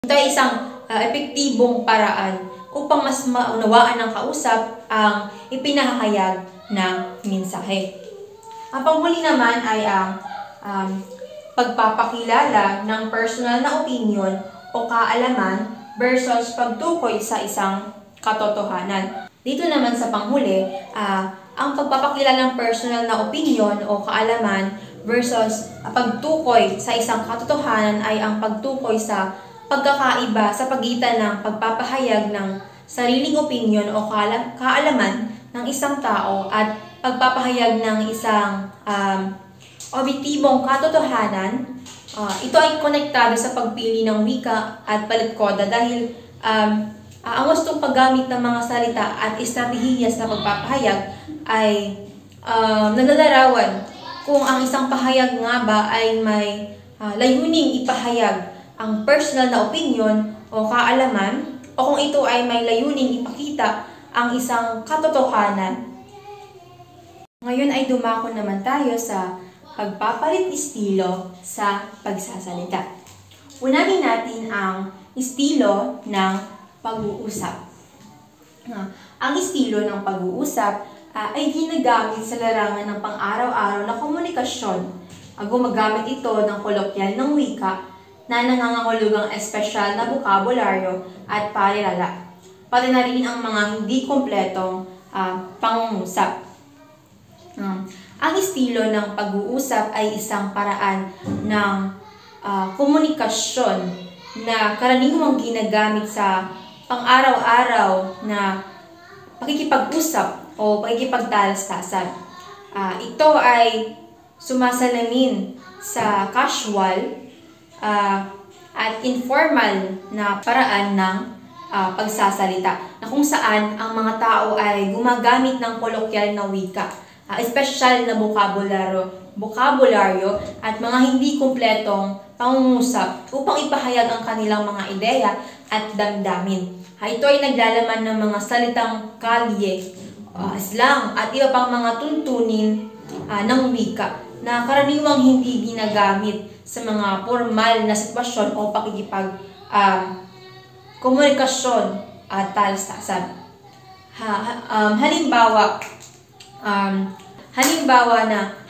Ito ay isang epektibong paraan upang mas maunawaan ng kausap ang ipinahahayag na mensahe. Ang panghuli naman ay ang pagpapakilala ng personal na opinion o kaalaman versus pagtukoy sa isang katotohanan. Dito naman sa panghuli, ang pagpapakilala ng personal na opinion o kaalaman versus pagtukoy sa isang katotohanan ay ang pagtukoy sa pagkakaiba sa pagitan ng pagpapahayag ng sariling opinion o kaalaman ng isang tao at pagpapahayag ng isang objektibong katotohanan. Ito ay konektado sa pagpili ng wika at palit-koda dahil ang gustong paggamit ng mga salita at estratehiya sa pagpapahayag ay naglalarawan kung ang isang pahayag nga ba ay may layuning ipahayag ang personal na opinion o kaalaman o kung ito ay may layuning ipakita ang isang katotohanan. Ngayon ay dumako naman tayo sa pagpapalit estilo sa pagsasalita. Unahin natin ang estilo ng pag-uusap. Ang estilo ng pag-uusap ay ginagamit sa larangan ng pang-araw-araw na komunikasyon. Gumagamit ito ng kolokyal ng wika na nangangahulugang espesyal na bokabularyo at parirala, pati na rin ang mga hindi kumpletong pangungusap. Ang estilo ng pag-uusap ay isang paraan ng komunikasyon na karaniwang ginagamit sa pang-araw-araw na pakikipag-usap o pakikipagtalastasan. Ito ay sumasalamin sa casual at informal na paraan ng pagsasalita na kung saan ang mga tao ay gumagamit ng kolokyal na wika, espesyal na bokabularyo at mga hindi kumpletong pangungusap upang ipahayag ang kanilang mga ideya at damdamin. Ito ay naglalaman ng mga salitang kalye, slang at iba pang mga tuntunin ng wika na karaniwang hindi ginagamit sa mga formal na sitwasyon o komunikasyon at talastasan.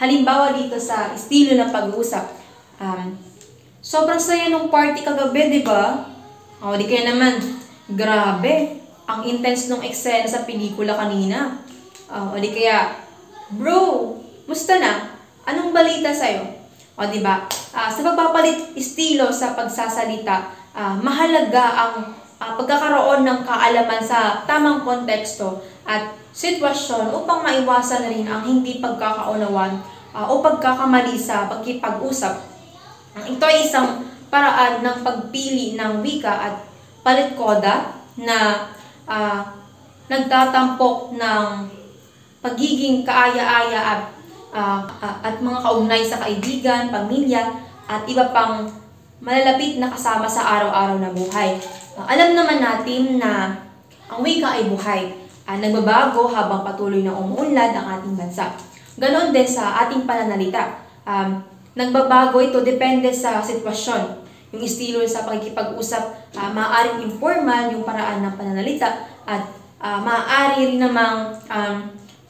Halimbawa dito sa estilo ng pag-uusap. Sobrang saya nung party kagabi, di ba? O di kaya naman, grabe, ang intense nung eksena sa pelikula kanina. O di kaya, bro, musta na? Anong balita sa'yo? O diba? Sa pagpapalit estilo sa pagsasalita, mahalaga ang pagkakaroon ng kaalaman sa tamang konteksto at sitwasyon upang maiwasan na rin ang hindi pagkakaunawan o pagkakamali sa pagkipag-usap. Ito ay isang paraan ng pagpili ng wika at palit-koda na nagtatampok ng pagiging kaaya-aya at mga kaugnay sa kaibigan, pamilya, at iba pang malalapit na kasama sa araw-araw na buhay. Alam naman natin na ang wika ay buhay. Nagbabago habang patuloy na umuunlad ang ating bansa. Ganon din sa ating pananalita. Nagbabago ito depende sa sitwasyon. Yung estilo sa pakikipag-usap, maaaring informal yung paraan ng pananalita at maaari rin namang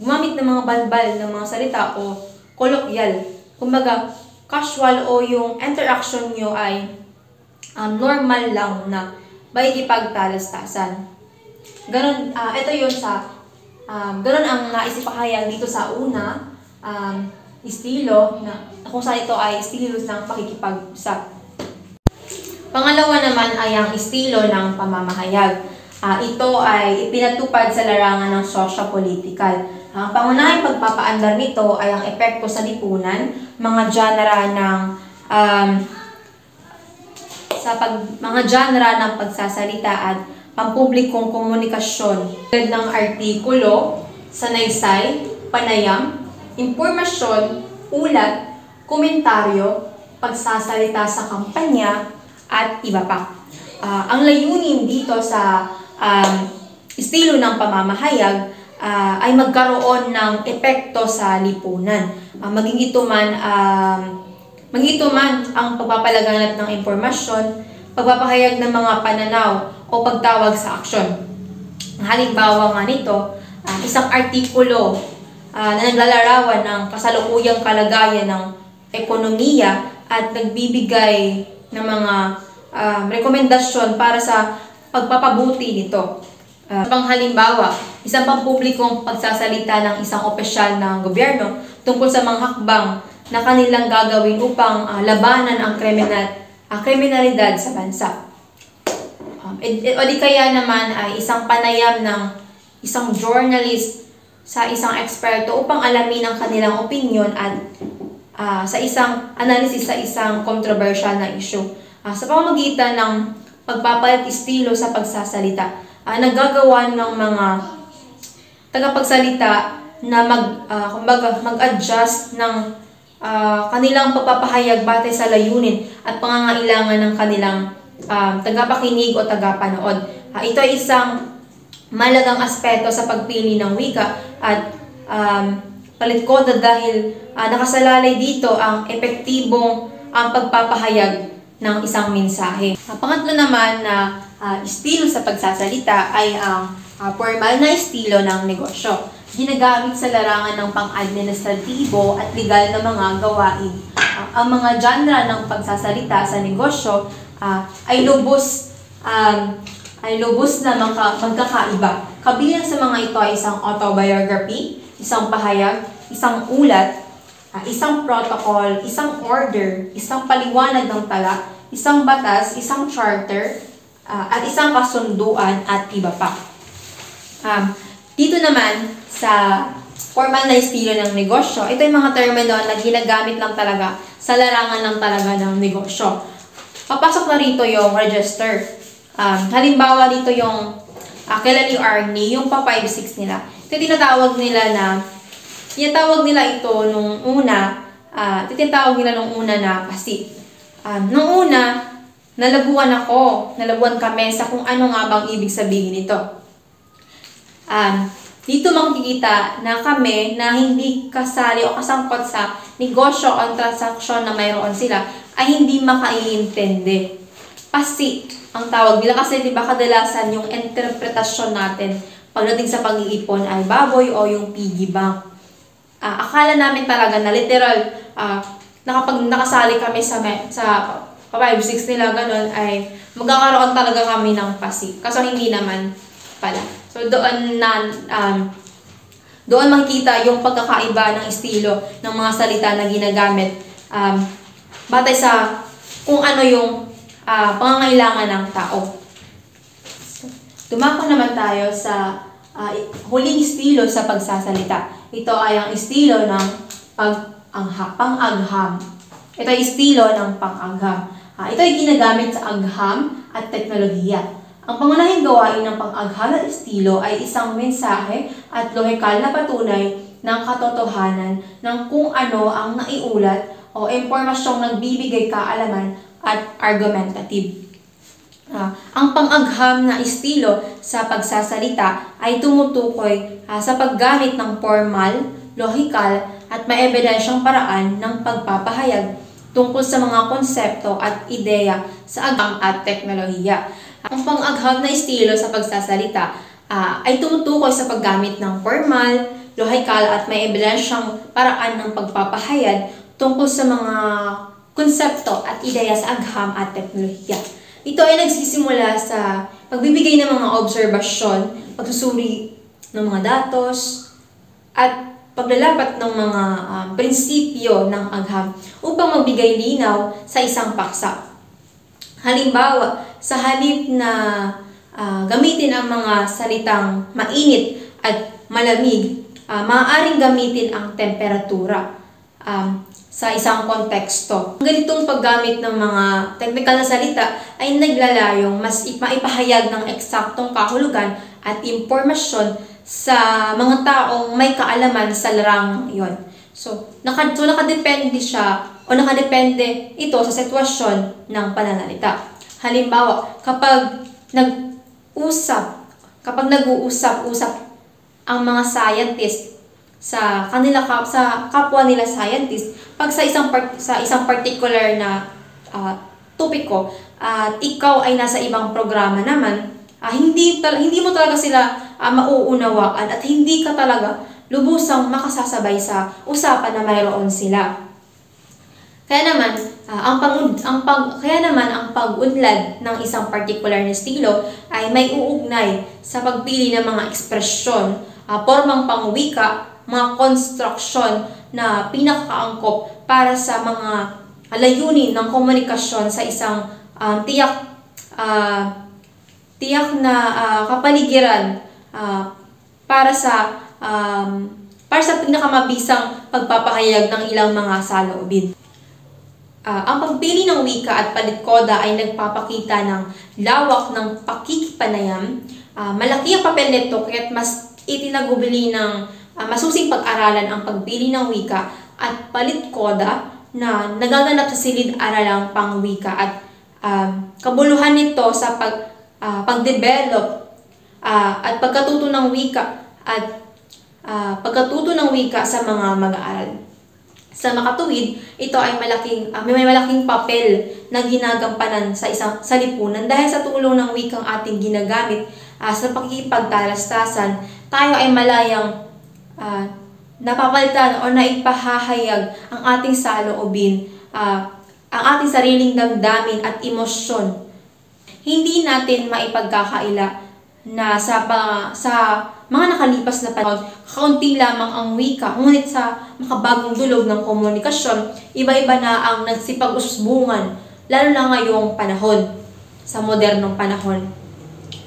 gumamit ng mga balbal ng mga salita o kolokyal. Kumbaga, casual o yung interaction nyo ay normal lang na pakikipagtalastasan. Ganon, ito yun ganon ang naisipahayag dito sa una, estilo na kung saan ito ay estilo ng pakikipag-usap. Pangalawa naman ay ang estilo ng pamamahayag. Ito ay ipinatupad sa larangan ng sosyo-political. Ang pangunahing pagpapaandar nito ay ang epekto sa lipunan, mga genre ng pagsasalita at pampublikong komunikasyon tulad ng artikulo, sanaysay, panayam, impormasyon, ulat, komentaryo, pagsasalita sa kampanya, at iba pa. Ang layunin dito sa estilo ng pamamahayag ay magkaroon ng epekto sa lipunan. Maging ito man ang pagpapalaganap ng impormasyon, pagpapahayag ng mga pananaw o pagtawag sa aksyon. Halimbawa nga nito, isang artikulo na naglalarawan ng kasalukuyang kalagayan ng ekonomiya at nagbibigay ng mga rekomendasyon para sa pagpapabuti nito. Panghalimbawa, isang pampublikong pagsasalita ng isang opisyal ng gobyerno tungkol sa mga hakbang na kanilang gagawin upang labanan ang kriminalidad sa bansa. O di kaya naman ay isang panayam ng isang journalist sa isang eksperto upang alamin ang kanilang opinion at sa isang analysis sa isang controversial na issue. Sa pamamagitan ng pagpapalit estilo sa pagsasalita, nagagawa ng mga tagapagsalita na mag-adjust ng kanilang pagpapahayag batay sa layunin at pangangailangan ng kanilang tagapakinig o tagapanood. Ito ay isang malagang aspeto sa pagpili ng wika at palitkoda dahil nakasalalay dito ang epektibong pagpapahayag ng isang mensahe. Pangatlo naman na estilo sa pagsasalita ay ang formal na estilo ng negosyo. Ginagamit sa larangan ng pang-administratibo at legal na mga gawain. Ang mga genre ng pagsasalita sa negosyo ay lubos na magkakaiba. Kabilang sa mga ito ay isang autobiography, isang pahayag, isang ulat, isang protocol, isang order, isang paliwanag ng tala, isang batas, isang charter, at isang kasunduan at iba pa. Dito naman sa formal na estilo ng negosyo, ito yung mga termino na ginagamit lang talaga sa larangan ng talaga ng negosyo. Papasok na rito yung register. Halimbawa dito yung kailan ni Arnie, yung pa 5-6 nila. Ito tinatawag nila ito nung una, nung una na kasi. Nung una, nalabuan kami sa kung ano nga bang ibig sabihin nito. Dito makikita na kami na hindi kasali o kasangkot sa negosyo o transaksyon na mayroon sila ay hindi makaiintindi. Pasi ang tawag nila kasi diba kadalasan yung interpretasyon natin pagdating sa pag-iipon ay baboy o yung piggy bank. Akala namin talaga na literal na kapag nakasali kami sa 5-6 nila ganun ay magkakaroon talaga kami ng pasi. Kaso hindi naman pala. So doon makikita yung pagkakaiba ng estilo ng mga salita na ginagamit batay sa kung ano yung pangangailangan ng tao. Dumako naman tayo sa huling estilo sa pagsasalita. Ito ay ang estilo ng pang-agham. Ito ay estilo ng pang-agham. Ito ay ginagamit sa agham at teknolohiya. Ang pangunahing gawain ng pang-agham at estilo ay isang mensahe at lohikal na patunay ng katotohanan ng kung ano ang naiulat o impormasyong nagbibigay kaalaman at argumentative. Ang pang-agham na estilo sa pagsasalita ay tumutukoy sa paggamit ng formal, lohikal at maebidensyang paraan ng pagpapahayag tungkol sa mga konsepto at ideya sa agham at teknolohiya. Ang pang-agham na estilo sa pagsasalita ay tumutukoy sa paggamit ng formal, lohikal at maebidensyang paraan ng pagpapahayag tungkol sa mga konsepto at ideya sa agham at teknolohiya. Ito ay nagsisimula sa pagbibigay ng mga obserbasyon, pagsusuri ng mga datos, at paglalapat ng mga prinsipyo ng agham upang magbigay linaw sa isang paksa. Halimbawa, sa halip na gamitin ang mga salitang mainit at malamig, maaaring gamitin ang temperatura sa isang konteksto. Ang ganitong paggamit ng mga technical na salita ay naglalayong mas maipahayag ng eksaktong kahulugan at impormasyon sa mga taong may kaalaman sa larangang iyon. So nakadepende siya o nakadepende ito sa sitwasyon ng pananalita. Halimbawa, kapag nag-uusap ang mga scientist sa kapwa nila scientist, pag sa isang particular na topiko at ikaw ay nasa ibang programa naman, hindi mo talaga sila mauunawaan at hindi ka talaga lubusang makasasabay sa usapan na mayroon sila. Kaya naman, ang pag-unlad ng isang particular na estilo ay may uugnay sa pagpili ng mga ekspresyon, formang pangwika, mga konstruksyon na pinakaangkop para sa mga layunin ng komunikasyon sa isang tiyak na kapaligiran para sa pinakamabisang pagpapahayag ng ilang mga saloobin. Ang pagpili ng wika at palitkoda ay nagpapakita ng lawak ng pakikipanayam. Malaki ang papel nito kaya't mas itinagubili ng masusing pag-aralan ang pagpili ng wika at palitkoda na nagaganap sa silid-aralang pangwika at kabuluhan nito sa pagdevelop at pagkatuto ng wika sa mga mag-aaral. Sa makatuwid, ito ay may malaking papel na ginagampanan sa isang lipunan dahil sa tulong ng wikang ating ginagamit sa pakikipagtalastasan, tayo ay malayang napapalitan o naipahahayag ang ating saloobin, ang ating sariling damdamin at emosyon. Hindi natin maipagkakaila na sa mga nakalipas na panahon, kaunti lamang ang wika, ngunit sa makabagong dulog ng komunikasyon, iba-iba na ang nagsipag-usbungan, lalo na ngayong panahon, sa modernong panahon.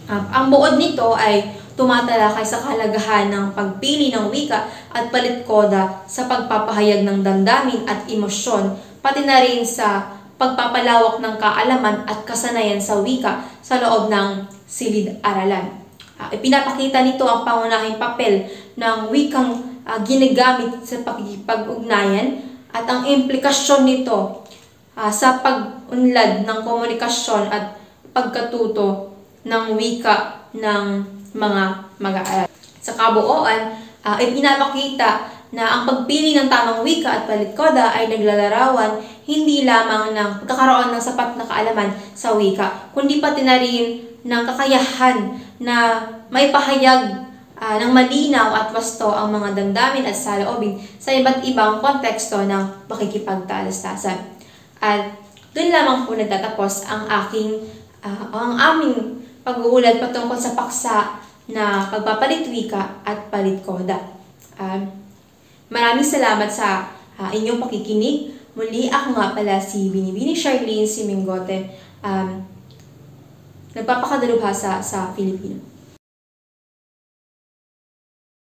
Ang buod nito ay tumatalakay sa kahalagahan ng pagpili ng wika at palitkoda sa pagpapahayag ng damdamin at emosyon, pati na rin sa pagpapalawak ng kaalaman at kasanayan sa wika sa loob ng silid-aralan. Ipinapakita nito ang pangunahing papel ng wikang ginagamit sa pakikipag-ugnayan at ang implikasyon nito sa pag-unlad ng komunikasyon at pagkatuto ng wika ng mga mag-aaral. Sa kabuuan, ipinapakita na ang pagpili ng tamang wika at palitkoda ay naglalarawan hindi lamang ng pagkakaroon ng sapat na kaalaman sa wika, kundi pati na rin ng kakayahan na may pahayag ng malinaw at wasto ang mga damdamin at saloobin sa iba't ibang konteksto ng pakikipagtalastasan. At doon lamang po nagtatapos ang aming pag-uulat patungkol sa paksa na pagpapalit wika at palitkoda. Maraming salamat sa inyong pakikinig. Muli ako nga pala si Binibini Charlene Simingote, nagpapakadalubhasa sa Filipino.